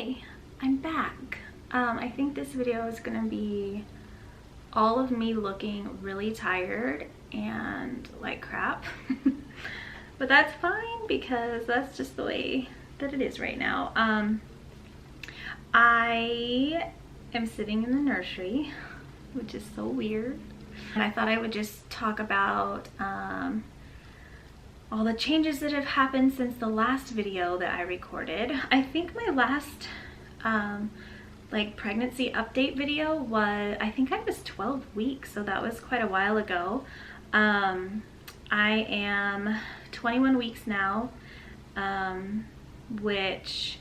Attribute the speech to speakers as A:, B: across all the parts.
A: Hi, I'm back. I think this video is gonna be all of me looking really tired and like crap. But that's fine because that's just the way that it is right now. I am sitting in the nursery, which is so weird. And I thought I would just talk about all the changes that have happened since the last video that I recorded. I think my last like pregnancy update video was, I think I was 12 weeks, so that was quite a while ago. I am 21 weeks now, which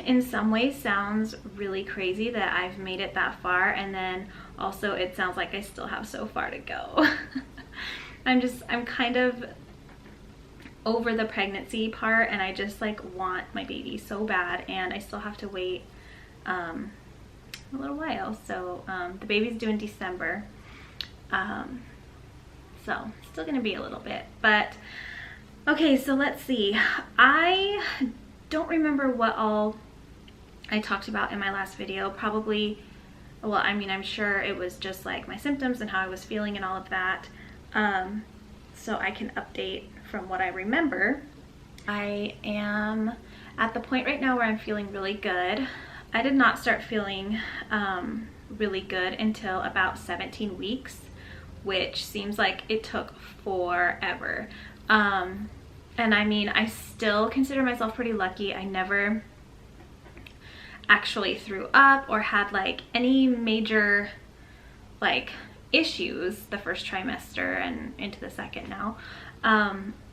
A: in some ways sounds really crazy that I've made it that far, and then also it sounds like I still have so far to go. I'm kind of over the pregnancy part, and I just like want my baby so bad, and I still have to wait a little while. So the baby's due in December, so still gonna be a little bit, but okay, so let's see. I don't remember what all I talked about in my last video. Probably, well, I mean, I'm sure it was just like my symptoms and how I was feeling and all of that. So I can update from what I remember. I am at the point right now where I'm feeling really good. I did not start feeling really good until about 17 weeks, which seems like it took forever. And I mean, I still consider myself pretty lucky. I never actually threw up or had like any major like issues the first trimester and into the second now.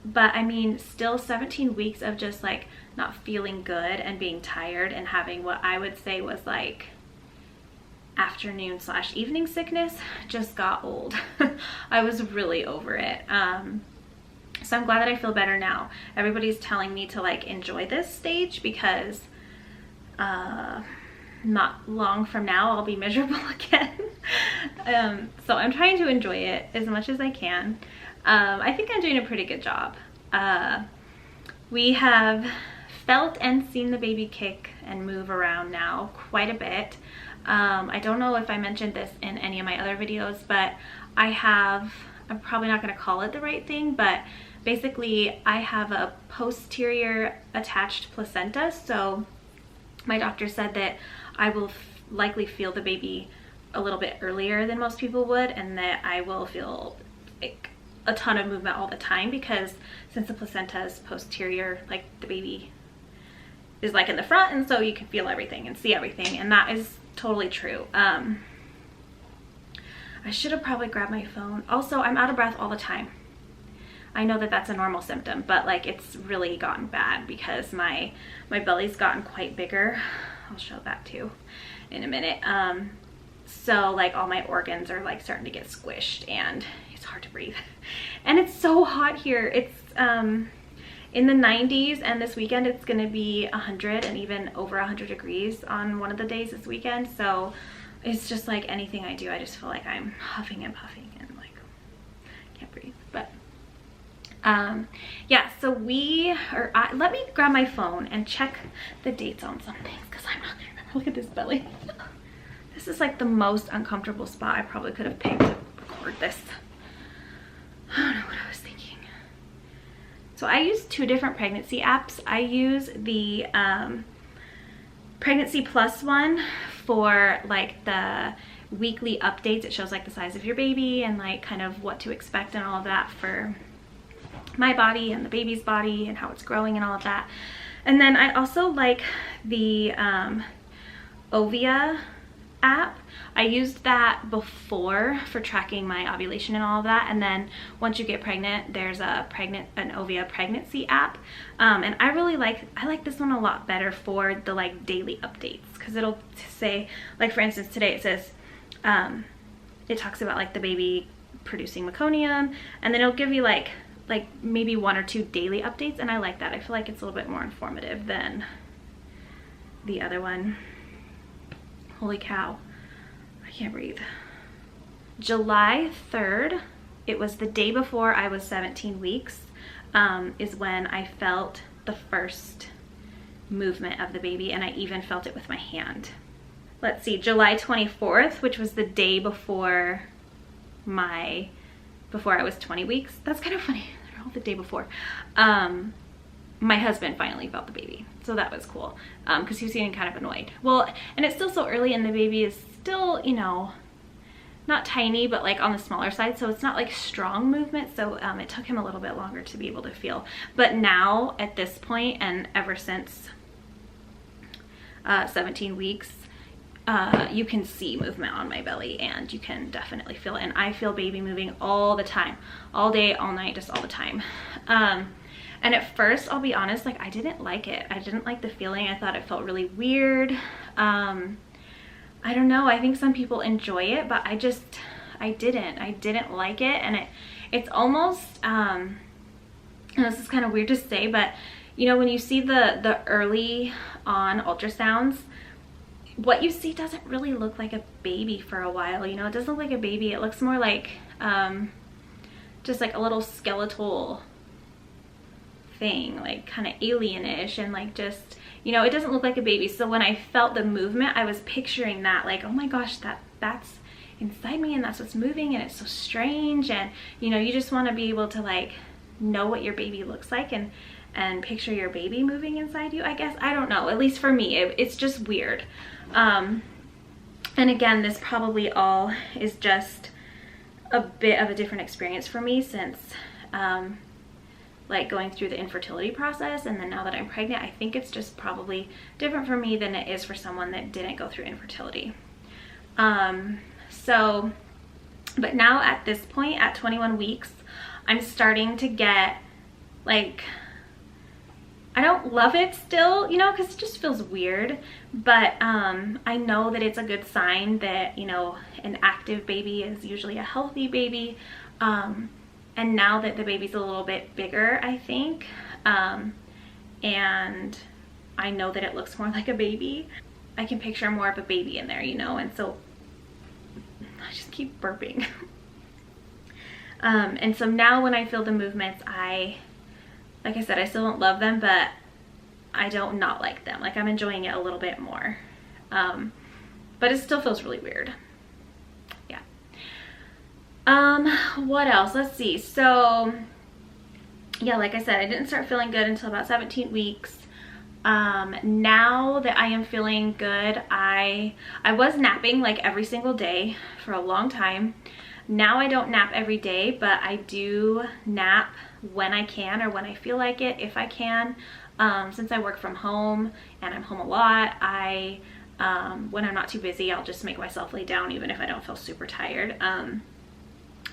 A: But I mean, still 17 weeks of just like not feeling good and being tired and having what I would say was like afternoon/evening sickness just got old. I was really over it. So I'm glad that I feel better now. Everybody's telling me to like enjoy this stage because not long from now I'll be miserable again. So I'm trying to enjoy it as much as I can. I think I'm doing a pretty good job. We have felt and seen the baby kick and move around now quite a bit. I don't know if I mentioned this in any of my other videos, but I'm probably not going to call it the right thing, but basically I have a posterior attached placenta, so my doctor said that I will likely feel the baby a little bit earlier than most people would, and that I will feel like a ton of movement all the time, because since the placenta is posterior, like the baby is like in the front, and so you can feel everything and see everything, and that is totally true. I should have probably grabbed my phone. Also, I'm out of breath all the time. I know that that's a normal symptom, but like it's really gotten bad because my belly's gotten quite bigger. I'll show that too in a minute. So like all my organs are like starting to get squished, and it's hard to breathe. And it's so hot here. It's in the 90s, and this weekend it's gonna be 100 and even over 100 degrees on one of the days this weekend. So it's just like anything I do, I just feel like I'm huffing and puffing and like can't breathe. But yeah, so let me grab my phone and check the dates on some things, because I'm not gonna remember. Look at this belly. This is like the most uncomfortable spot I probably could have picked to record this. I don't know what I was thinking. So I use two different pregnancy apps. I use the Pregnancy Plus one for like the weekly updates. It shows like the size of your baby and like kind of what to expect and all of that for my body and the baby's body and how it's growing and all of that. And then I also like the Ovia app. I used that before for tracking my ovulation and all of that, and then once you get pregnant, there's an Ovia pregnancy app, and I like this one a lot better for the like daily updates, because it'll say, like for instance today it says it talks about like the baby producing meconium, and then it'll give you like maybe 1 or 2 daily updates, and I like that. I feel like it's a little bit more informative than the other one. Holy cow, I can't breathe. July 3rd, it was the day before I was 17 weeks, is when I felt the first movement of the baby, and I even felt it with my hand. Let's see, July 24th, which was the day before I was 20 weeks. That's kind of funny. They're all the day before. My husband finally felt the baby, so that was cool, because he was getting kind of annoyed. Well, and it's still so early, and the baby is still, you know, not tiny, but like on the smaller side, so it's not like strong movement, so it took him a little bit longer to be able to feel. But now at this point, and ever since 17 weeks, you can see movement on my belly, and you can definitely feel it. And I feel baby moving all the time, all day, all night, just all the time. And at first, I'll be honest, like I didn't like it. I didn't like the feeling. I thought it felt really weird. I don't know, I think some people enjoy it, but I didn't like it. And it's almost, and this is kind of weird to say, but you know, when you see the early on ultrasounds, what you see doesn't really look like a baby for a while. You know, it doesn't look like a baby. It looks more like just like a little skeletal thing, like kind of alienish, and like just, you know, it doesn't look like a baby. So when I felt the movement, I was picturing that, like, oh my gosh, that's inside me, and that's what's moving, and it's so strange. And you know, you just want to be able to like know what your baby looks like, and picture your baby moving inside you, I guess. I don't know, at least for me, it's just weird. And again, this probably all is just a bit of a different experience for me since like going through the infertility process, and then now that I'm pregnant, I think it's just probably different for me than it is for someone that didn't go through infertility. So, but now at this point, at 21 weeks, I'm starting to get like, I don't love it still, you know, because it just feels weird, but I know that it's a good sign that, you know, an active baby is usually a healthy baby. And now that the baby's a little bit bigger, I think, and I know that it looks more like a baby, I can picture more of a baby in there, you know. And so I just keep burping. And so now when I feel the movements, like I said, I still don't love them, but I don't not like them. Like I'm enjoying it a little bit more. But it still feels really weird. Yeah. What else? Let's see. So yeah, like I said, I didn't start feeling good until about 17 weeks. Now that I am feeling good, I was napping like every single day for a long time. Now I don't nap every day, but I do nap when I can, or when I feel like it, if I can. Since I work from home and I'm home a lot, when I'm not too busy, I'll just make myself lay down even if I don't feel super tired.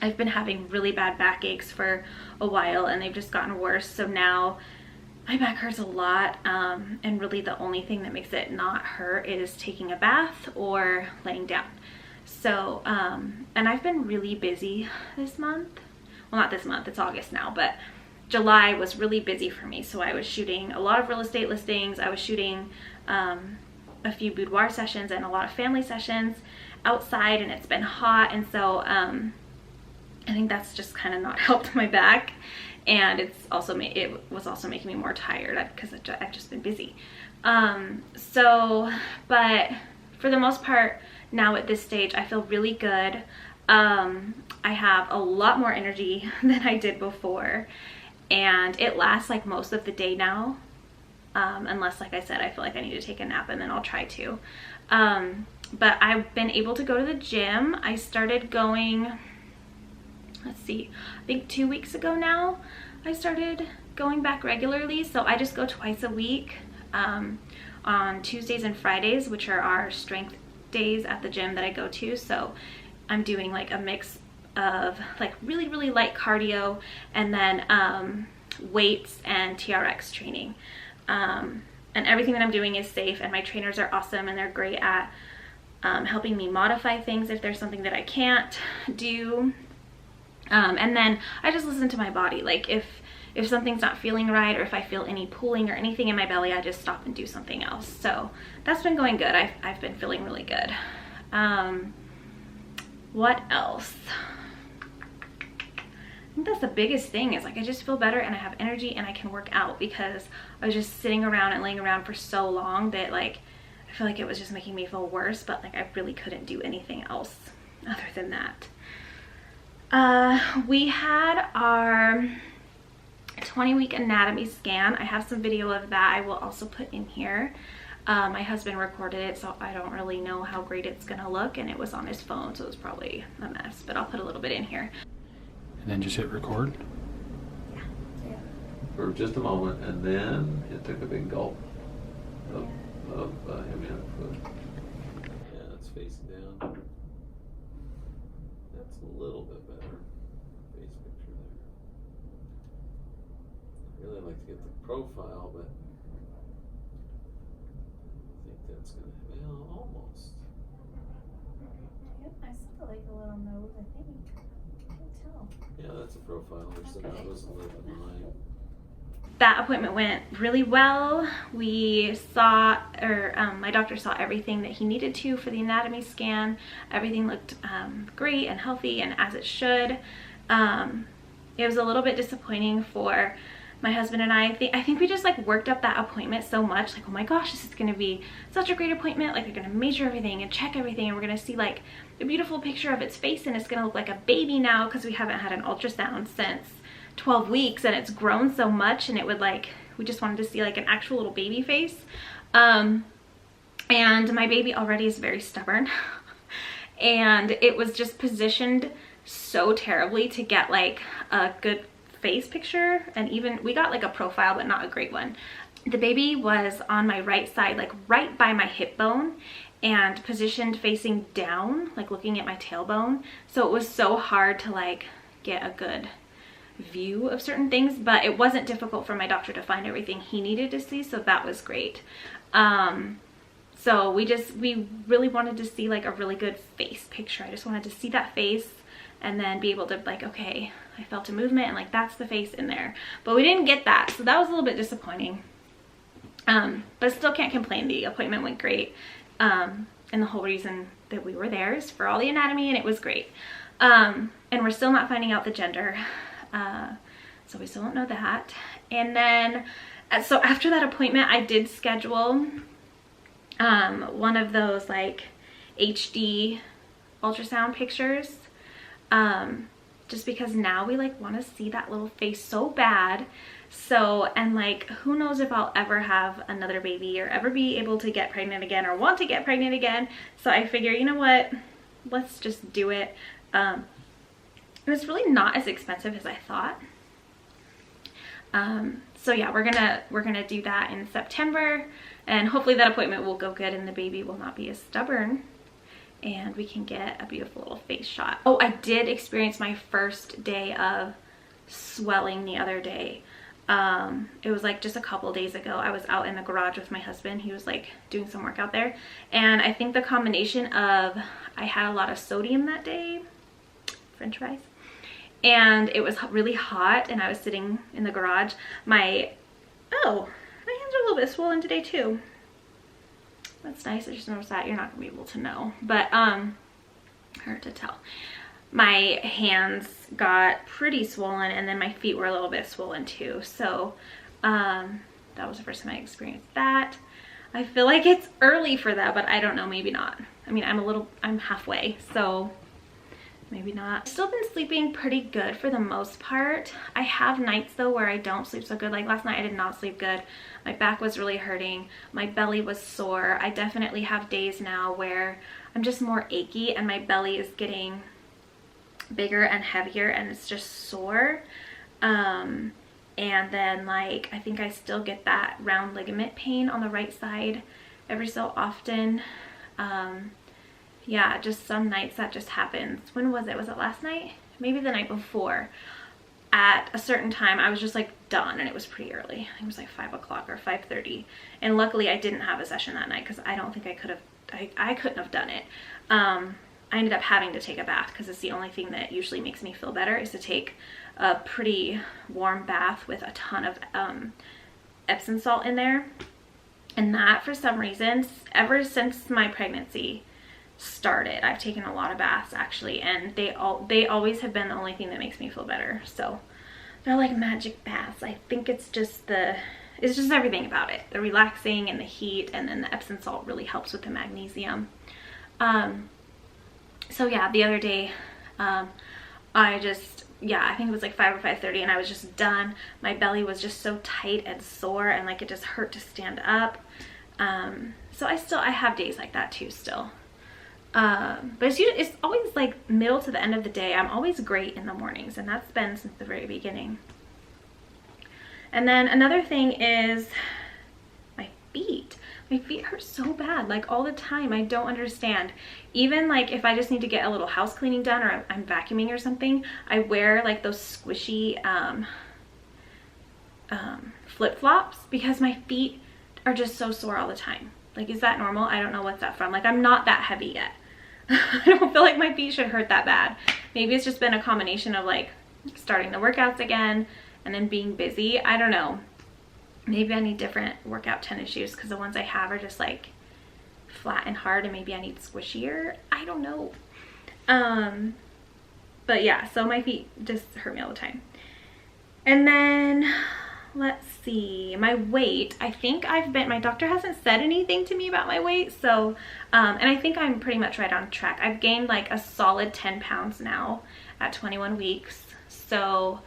A: I've been having really bad backaches for a while, and they've just gotten worse. So now my back hurts a lot, and really the only thing that makes it not hurt is taking a bath or laying down. So, and I've been really busy this month. Well, not this month, it's August now, but July was really busy for me. So I was shooting a lot of real estate listings. I was shooting a few boudoir sessions and a lot of family sessions outside, and it's been hot. And so I think that's just kind of not helped my back. And it was also making me more tired because I've just been busy. But for the most part, now at this stage, I feel really good. I have a lot more energy than I did before, and it lasts like most of the day now, unless, like I said, I feel like I need to take a nap, and then I'll try to. But I've been able to go to the gym. I started going, let's see, I think 2 weeks ago now, I started going back regularly. So I just go twice a week, on Tuesdays and Fridays, which are our strength days at the gym that I go to. So I'm doing like a mix of like really, really light cardio, and then weights and TRX training. And everything that I'm doing is safe, and my trainers are awesome, and they're great at helping me modify things if there's something that I can't do. And then I just listen to my body. Like if something's not feeling right, or if I feel any pulling or anything in my belly, I just stop and do something else. So that's been going good. I've been feeling really good. What else? I think that's the biggest thing, is like I just feel better and I have energy and I can work out, because I was just sitting around and laying around for so long that like I feel like it was just making me feel worse, but like I really couldn't do anything else other than that. We had our 20-week anatomy scan. I have some video of that I will also put in here. My husband recorded it, so I don't really know how great it's gonna look, and it was on his phone, so it was probably a mess, but I'll put a little bit in here.
B: And then just hit record?
A: Yeah.
C: For just a moment, and then it took a big gulp of amniotic fluid. Yeah, it's facing down. That's a little bit better. Face picture there. I'd really like to get the profile, but I think that's gonna, well, almost.
A: Yep, I saw like a little nose, I think. I can't tell.
C: Yeah, that's a profile. There's the nose and the line.
A: That appointment went really well. We saw, or my doctor saw everything that he needed to for the anatomy scan. Everything looked great and healthy, and as it should. It was a little bit disappointing for my husband and I think we just like worked up that appointment so much, like, oh my gosh, this is gonna be such a great appointment, like they're gonna measure everything and check everything, and we're gonna see like a beautiful picture of its face, and it's gonna look like a baby now, because we haven't had an ultrasound since 12 weeks and it's grown so much, and it would like, we just wanted to see like an actual little baby face. And my baby already is very stubborn and it was just positioned so terribly to get like a good face picture, and even we got like a profile but not a great one. The baby was on my right side, like right by my hip bone, and positioned facing down, like looking at my tailbone, so it was so hard to like get a good view of certain things, but it wasn't difficult for my doctor to find everything he needed to see, so that was great. So we really wanted to see like a really good face picture. I just wanted to see that face and then be able to like, okay, I felt a movement and like that's the face in there, but we didn't get that, so that was a little bit disappointing. But still can't complain. The appointment went great, and the whole reason that we were there is for all the anatomy, and it was great. And we're still not finding out the gender, so we still don't know that. And then so after that appointment I did schedule one of those like HD ultrasound pictures, just because now we like want to see that little face so bad. So, and like who knows if I'll ever have another baby or ever be able to get pregnant again or want to get pregnant again, so I figure, you know what, let's just do it. It was really not as expensive as I thought. So yeah, we're gonna do that in September, and hopefully that appointment will go good and the baby will not be as stubborn, and we can get a beautiful little face shot. Oh, I did experience my first day of swelling the other day. It was like just a couple days ago. I was out in the garage with my husband. He was like doing some work out there, and I think the combination of, I had a lot of sodium that day, french fries, and it was really hot, and I was sitting in the garage. My hands are a little bit swollen today too. That's nice. I just noticed that. You're not gonna be able to know, but hard to tell. My hands got pretty swollen, and then my feet were a little bit swollen too. So that was the first time I experienced that. I feel like it's early for that, but I don't know, maybe not. I mean, I'm halfway, so maybe not. I've still been sleeping pretty good for the most part. I have nights though where I don't sleep so good. Like last night I did not sleep good. My back was really hurting. My belly was sore. I definitely have days now where I'm just more achy and my belly is getting bigger and heavier and it's just sore. And then like I think I still get that round ligament pain on the right side every so often. Yeah, just some nights that just happens. When was it? Was it last night? Maybe the night before. At a certain time I was just like done, and it was pretty early. It was like 5 o'clock or 5:30, and luckily I didn't have a session that night because I don't think I could have, I couldn't have done it. I ended up having to take a bath because it's the only thing that usually makes me feel better, is to take a pretty warm bath with a ton of Epsom salt in there. And that, for some reason, ever since my pregnancy, started. I've taken a lot of baths actually, and they always have been the only thing that makes me feel better. So they're like magic baths. I think it's just everything about it. The relaxing and the heat, and then the Epsom salt really helps with the magnesium. So yeah, the other day, I think it was like 5 or 5:30, and I was just done. My belly was just so tight and sore, and like it just hurt to stand up. So I have days like that too still. But it's always like middle to the end of the day. I'm always great in the mornings, and that's been since the very beginning. And then another thing is my feet. My feet hurt so bad, like all the time. I don't understand. Even like if I just need to get a little house cleaning done, or I'm vacuuming or something, I wear like those squishy flip-flops, because my feet are just so sore all the time. Like, is that normal? I don't know what's that from. Like, I'm not that heavy yet. I don't feel like my feet should hurt that bad. Maybe it's just been a combination of like starting the workouts again and then being busy. I don't know. Maybe I need different workout tennis shoes, because the ones I have are just like flat and hard, and maybe I need squishier. I don't know. But yeah, so my feet just hurt me all the time. And then let's see, my weight. I think my doctor hasn't said anything to me about my weight, so and I think I'm pretty much right on track. I've gained like a solid 10 pounds now at 21 weeks, so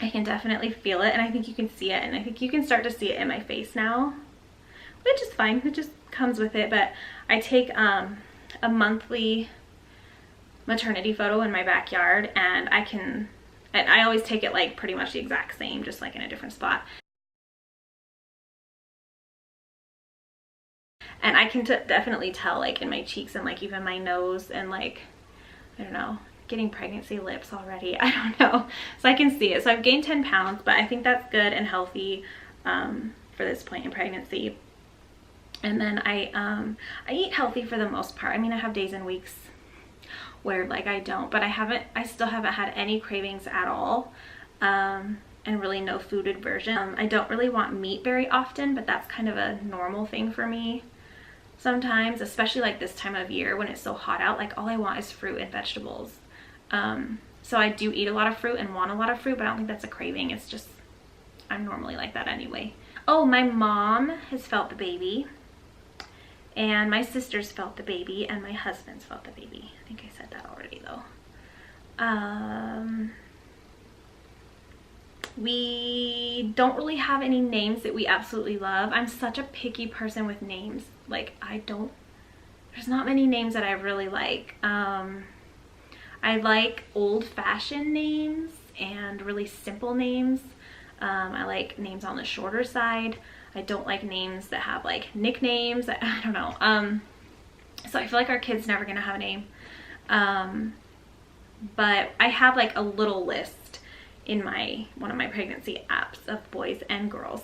A: I can definitely feel it, and I think you can see it, and I think you can start to see it in my face now, which is fine. It just comes with it. But I take a monthly maternity photo in my backyard, and I always take it like pretty much the exact same, just like in a different spot. And I can definitely tell, like in my cheeks and like even my nose, and like, I don't know, getting pregnancy lips already. I don't know. So I can see it. So I've gained 10 pounds, but I think that's good and healthy for this point in pregnancy. And then I eat healthy for the most part. I mean, I have days and weeks where like I don't, but I still haven't had any cravings at all, and really no food aversion. I don't really want meat very often, but that's kind of a normal thing for me sometimes, especially like this time of year when it's so hot out. Like all I want is fruit and vegetables. So I do eat a lot of fruit and want a lot of fruit, but I don't think that's a craving. It's just, I'm normally like that anyway. Oh, my mom has felt the baby, and my sisters felt the baby, and my husband's felt the baby. I think I said that already though. We don't really have any names that we absolutely love. I'm such a picky person with names. Like there's not many names that I really like. I like old-fashioned names and really simple names. I like names on the shorter side. I don't like names that have like nicknames. I don't know. So I feel like our kid's never gonna have a name. But I have like a little list in one of my pregnancy apps of boys and girls.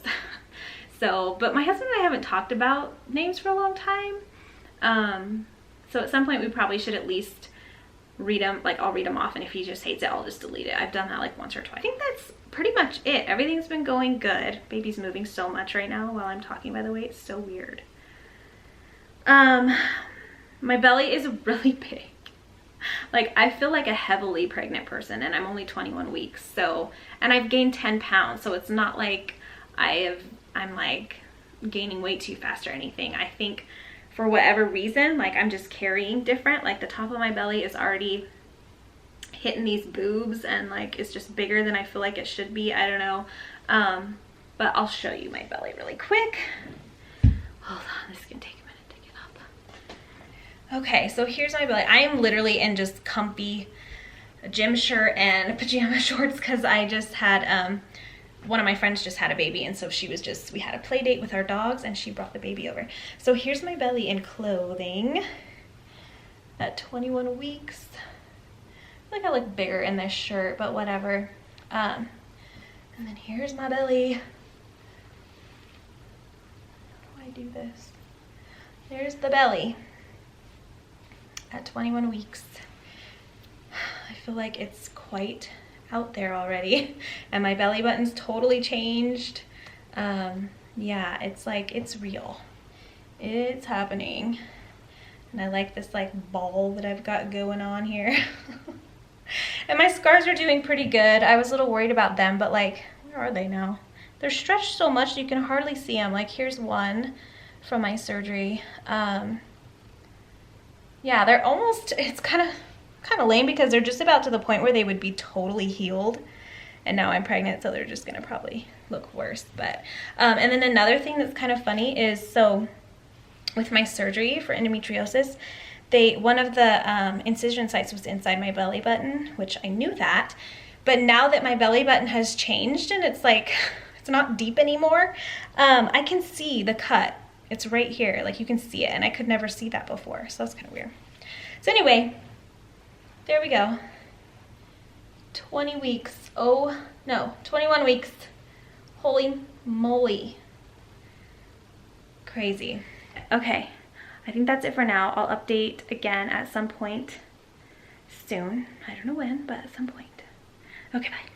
A: But my husband and I haven't talked about names for a long time. So at some point we probably should at least read them. Like I'll read them off, and if he just hates it, I'll just delete it. I've done that like once or twice. I think that's pretty much it. Everything's been going good. Baby's moving so much right now while I'm talking, by the way. It's so weird. My belly is really big. Like I feel like a heavily pregnant person, and I'm only 21 weeks. So, and I've gained 10 pounds. So it's not like I'm like gaining weight too fast or anything. I think for whatever reason, like I'm just carrying different. Like the top of my belly is already hitting these boobs, and like it's just bigger than I feel like it should be. I don't know. But I'll show you my belly really quick. Hold on, this is gonna take a minute to get up. Okay, so here's my belly. I am literally in just comfy gym shirt and pajama shorts, because I just had one of my friends just had a baby, and so we had a play date with our dogs, and she brought the baby over. So here's my belly in clothing at 21 weeks. I feel like I look bigger in this shirt, but whatever. And then here's my belly. How do I do this? There's the belly at 21 weeks. I feel like it's quite out there already, and my belly button's totally changed. Yeah, it's like, it's real. It's happening. And I like this like ball that I've got going on here. And my scars are doing pretty good. I was a little worried about them, but like, where are they now? They're stretched so much you can hardly see them. Like here's one from my surgery. Yeah, they're almost, it's kind of lame because they're just about to the point where they would be totally healed. And now I'm pregnant, so they're just gonna probably look worse. But and then another thing that's kind of funny is, so with my surgery for endometriosis, one of the incision sites was inside my belly button, which I knew that. But now that my belly button has changed and it's like, it's not deep anymore, I can see the cut. It's right here, like you can see it, and I could never see that before, so that's kind of weird. So anyway, there we go. 20 weeks, oh no, 21 weeks. Holy moly. Crazy. Okay, I think that's it for now. I'll update again at some point soon. I don't know when, but at some point. Okay, bye.